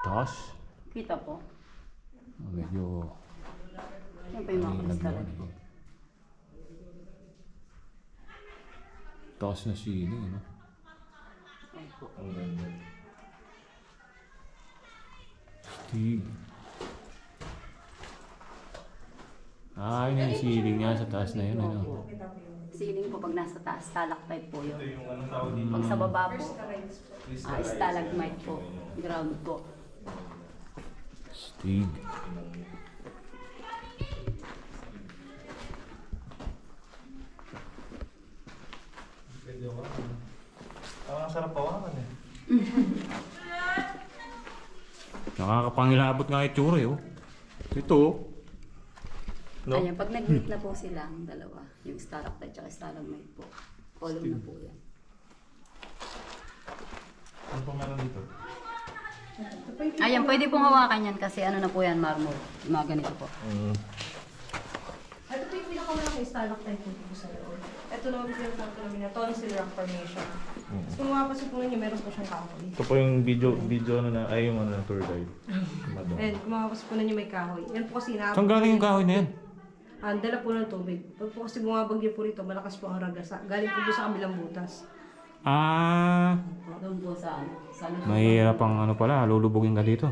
Taas. Kita po. Medyo... Yan pa yung mga kristal. Taas na ceiling, no? Ang ganda. Stig. Yun yung ceiling niya sa taas na yun, ano? Ceiling po pag nasa taas, stalactite po yun. Ito yung anong tawag dito? Pag sa baba po, stalagmite po. Ground po. Stig. Pwede ako. Ang sarap pawakan eh. Nakakapangilabot nga itsura, oh. Ito, oh. No? Ayan, pag nag-meet na po sila, ang dalawa, yung stalactite at stalagmite po, column na po yan. Ano pa meron dito? Ayan, pwede pong hawakan yan kasi ano na po yan, marmol. Yung mga ganito po. Ito po yung pinakamalaki stalactite po dito sa loob. Ito naman po yung tanto namin na tonsil rock formation. Tapos kung mapapasok po ninyo, meron po siyang kahoy. Ito po yung video ano na, ay yung ano na tour guide. Madam. And kung mapapasok po ninyo, may kahoy. Yan po kasi Saan galing yung kahoy na yan? dala po ng tubig. Pag po kasi bumabagyo po rito, malakas po ang ragas. Galing po doon sa kabilang butas. Doon po sa ano, sa loob. Mahirap ang ano pala, lulubugin ka dito.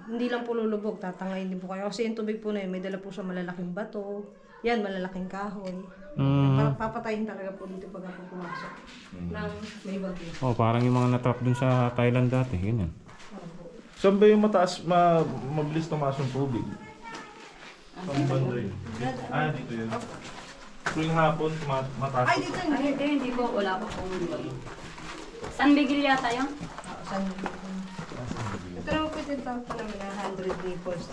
Hindi lang po lulubog, tatangayin din po kayo. Kasi yung tubig po na yun, may dala po siya malalaking bato. Yan, malalaking kahoy. Parang papatayin talaga po dito pag ako pumasok. Nang may bagyo. Oh, parang yung mga natrap dun sa Thailand dati, ganyan. Saan ba yung mataas, mabilis tumaas yung tubig? Saan banda yun? Dito yun. Tuwing hapon, mataas. Ay, dito yun. Ay, hindi po, wala pa pong San Miguel yata yun? Saan? Ito naman po yung tawag po namin na 100 nipples.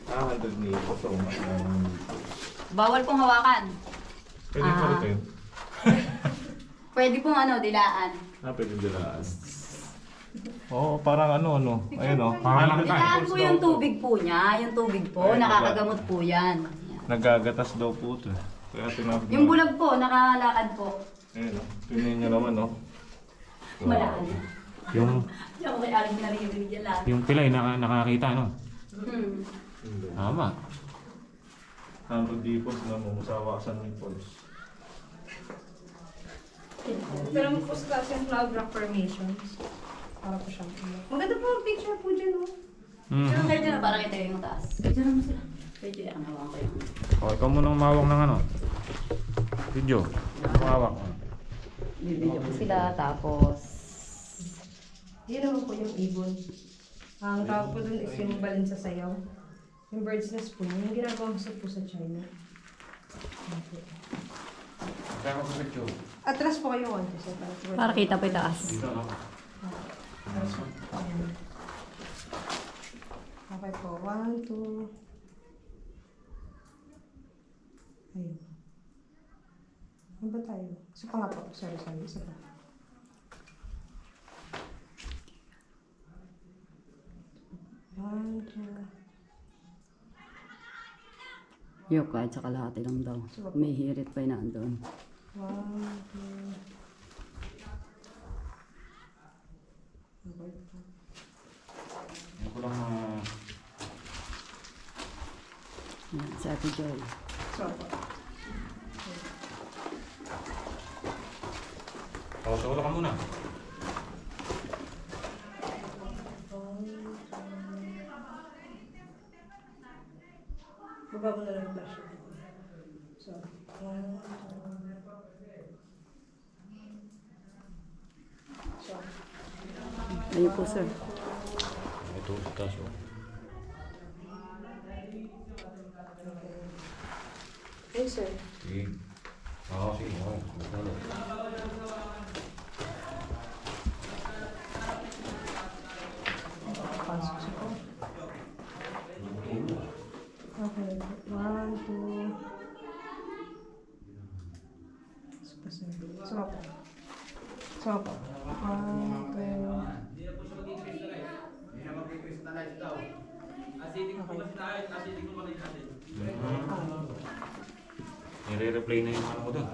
100 nito. So, Bawal pong hawakan. pwede pa rin yun. Pwede pong ano, dilaan. Pwede dilaan. Oo, parang ano. Ayun o. Parang Dilaan po yung tubig po niya. Yung tubig po, Ay, nakakagamot po yan. Yan. Nagagatas daw po ito. Kaya tinawag Yung bulag po, nakalakad po. Ayun o. Tingnan nyo naman o. Malakad. Yung, Diyan ko kay Aling naririnig yan lahat. yung pilay nakakita, no? Hmm. Tama. Ang dipos na mumusawa sa nipples. Pero mo po sa klase yung cloud rock formations. Para po siyang maganda po ang picture po dyan, oh. Pero kayo dyan na, para kita yung taas. Pwede naman sila. Pwede yan, hawakan ko yung O, ikaw munang mawak ng ano? Video. Mawak. bibidyo ko sila, tapos Yan naman po yung ibon. Ang tawag po dun is yung balin sa sayaw. Yung bird's nest po, yung ginagawa ko po sa China. Pero sa video. Atras po kayo, Juan. Kasi para kita po yung taas. Dito, no? Ayan. Okay po, 1, 2. Ayun. Ano ba tayo? Isa pa nga po. Sorry. Isa pa. One, two. Yok, kahit sa kalahati lang daw. May hirit pa yun nandun. 1, 2. Okay po. Yung ko lang Yan, si Ate Joy. So po. sa ulo ka muna. Baba mo na lang yung flash. So, 1, 2. So, Ayun po, sir. Ito, taas, oh. okay, sir. Sige. Sige. Pasok siya po. Okay. 1, 2. Suma po. 1, 2. Nire-replay na yung ano ko doon.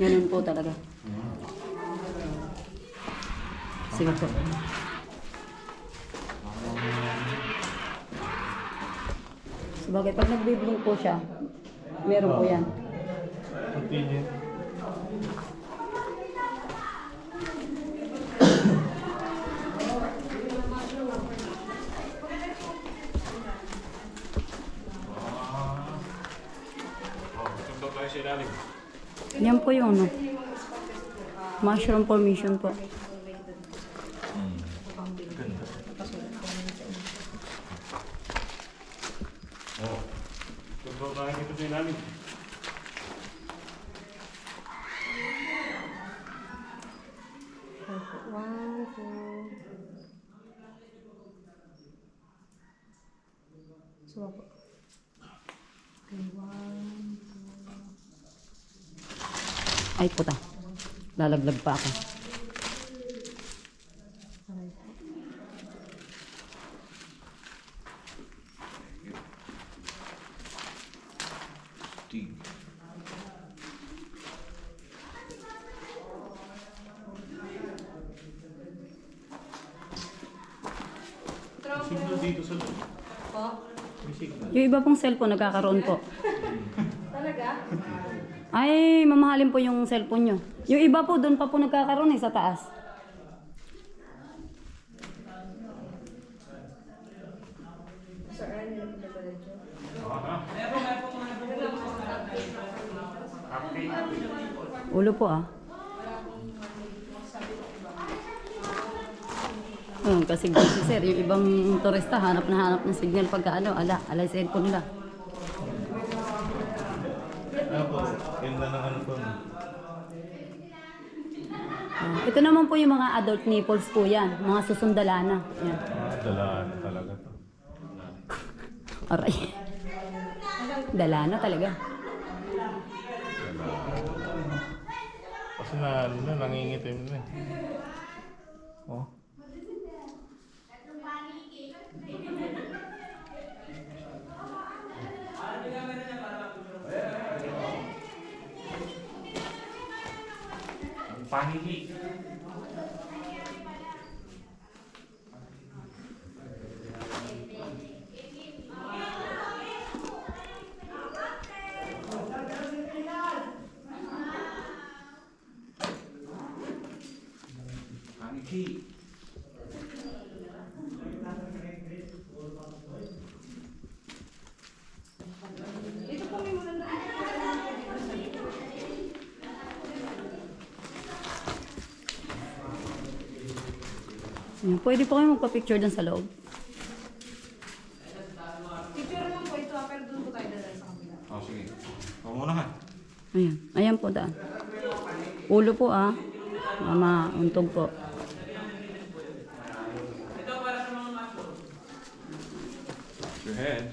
Ganun po talaga. Sige po. Sabagay, pag nagbiblink po siya, meron po yan. Continue. Ito tayo sa ilalim. Yan po yung ano. Mushroom formation po. Ganda. Oo. Ito tayo dito sa ilalim. One, two. Suwa po. Okay, one, two. Ay puta. Lalaglag pa ako. Aray po. Tig. Signal dito sa loob. Po? May signal. Yung iba pong cellphone nagkakaroon po. Talaga? Ay, mamahalin po yung cellphone nyo. Yung iba po, doon pa po nagkakaroon sa taas. Sir, ano nila po ba dito? Ulo po ah. Kasi busy sir, yung ibang turista hanap ng signal pagka ano, alay cellphone nila. Ano po? Ganda ng ano po. Ito naman po yung mga adult nipples po yan, mga susundalana. Yan. Dalaan talaga to. Aray. Dalana talaga. Kasi nangingitim na eh. Oh. Paniki. Paniki. Dito po may maganda. Yan. Pwede po kayo magpa-picture dun sa loob. Picture lang po ito, pero doon po tayo dadaan sa kabila. Oh, sige. Ikaw muna ka. Ayan. Ayan po daan. Ulo po ah. Mama, untog po. Your head.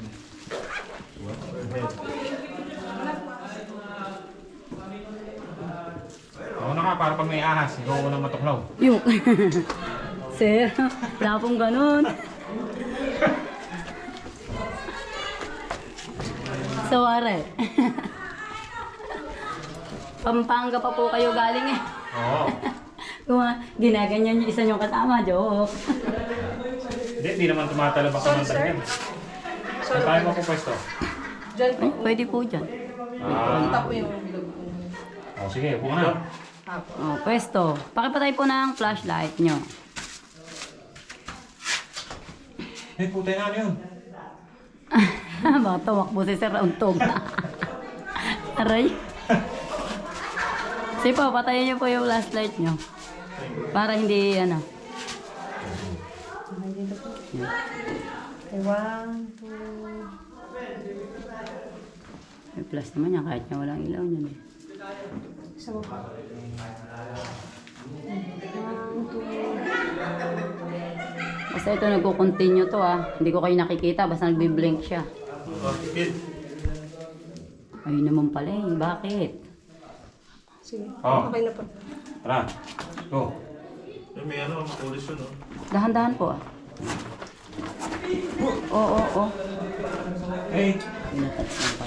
Ikaw muna ka para pag may ahas, ikaw muna matuklaw. Yung. Sir, wala pong ganun. Saware. Pampanga pa po kayo galing eh. Oo. Kung ginaganyan yung isa niyong kasama, joke. Hindi naman tumatalab ang kamanta niyan. Saan tayo mapupwesto? Diyan po. Ay, pwede po dyan. Punta po yung bilog po. Oh, sige, upo na. Oh, pwesto. Pakipatay po ng flashlight nyo. Eh, putay na ano yun. Baka tumakbo si Sir Untog. Aray. Sige po, patayin nyo po yung flashlight nyo. Para hindi, ano. Dito po. Okay, one, two. May plus naman yan, kahit niya walang ilaw niyan eh. Isa mo po. One, two. Basta ito nagko-continue to ah. Hindi ko kayo nakikita, basta nagbi-blink siya. Kid. Ayun naman pala eh, bakit? Sige. Oh. Okay na po. Tara, go. May ano, makulis yun oh. Dahan-dahan po ah. Oo. Hey. Pinatouch lang pa.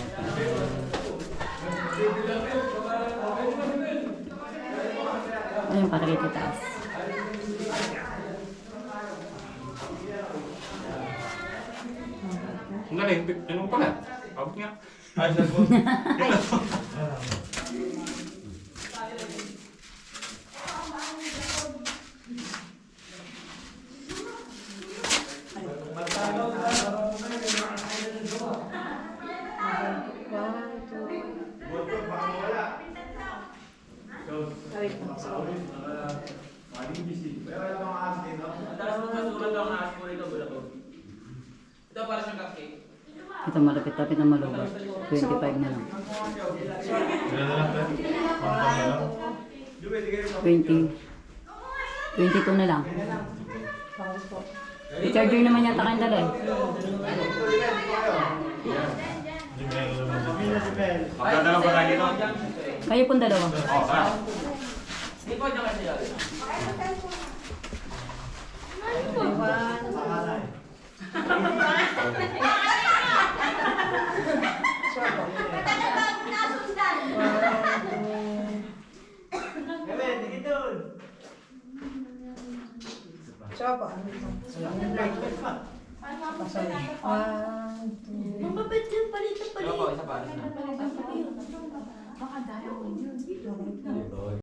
Ayun, para kita taas. Ang galing, ano mo pala? Abot nga. Ay, nagbo. Ito malapit-lapit na malubat. 25 na lang. Ilan na lang, Ted? Pangpang na lang. 20. 22 na lang. I-charger naman yata kayong dala eh. Hindi mo yan alam mo. Magdadala ba tayo dito? Kayo pong dalawa. Oo, ah. Siya pa, ano ito? One, two. Mababit yan, palitan. Isa pa. Baka dahil yun.